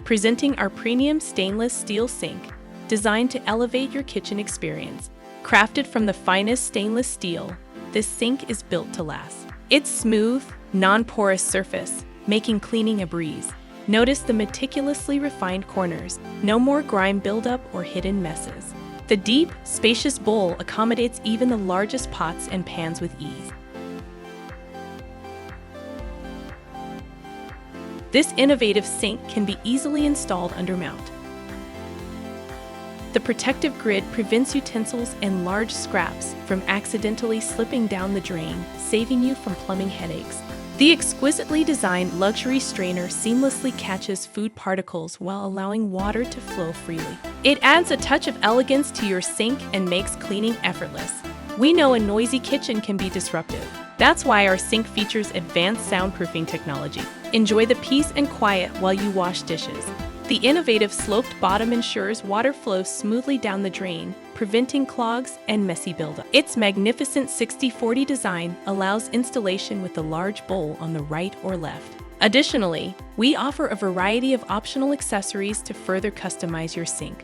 Presenting our premium stainless steel sink, designed to elevate your kitchen experience. Crafted from the finest stainless steel, this sink is built to last. Its smooth, non-porous surface, making cleaning a breeze. Notice the meticulously refined corners, no more grime buildup or hidden messes. The deep, spacious bowl accommodates even the largest pots and pans with ease. This innovative sink can be easily installed undermount. The protective grid prevents utensils and large scraps from accidentally slipping down the drain, saving you from plumbing headaches. The exquisitely designed luxury strainer seamlessly catches food particles while allowing water to flow freely. It adds a touch of elegance to your sink and makes cleaning effortless. We know a noisy kitchen can be disruptive. That's why our sink features advanced soundproofing technology. Enjoy the peace and quiet while you wash dishes. The innovative sloped bottom ensures water flows smoothly down the drain, preventing clogs and messy buildup. Its magnificent 60/40 design allows installation with a large bowl on the right or left. Additionally, we offer a variety of optional accessories to further customize your sink.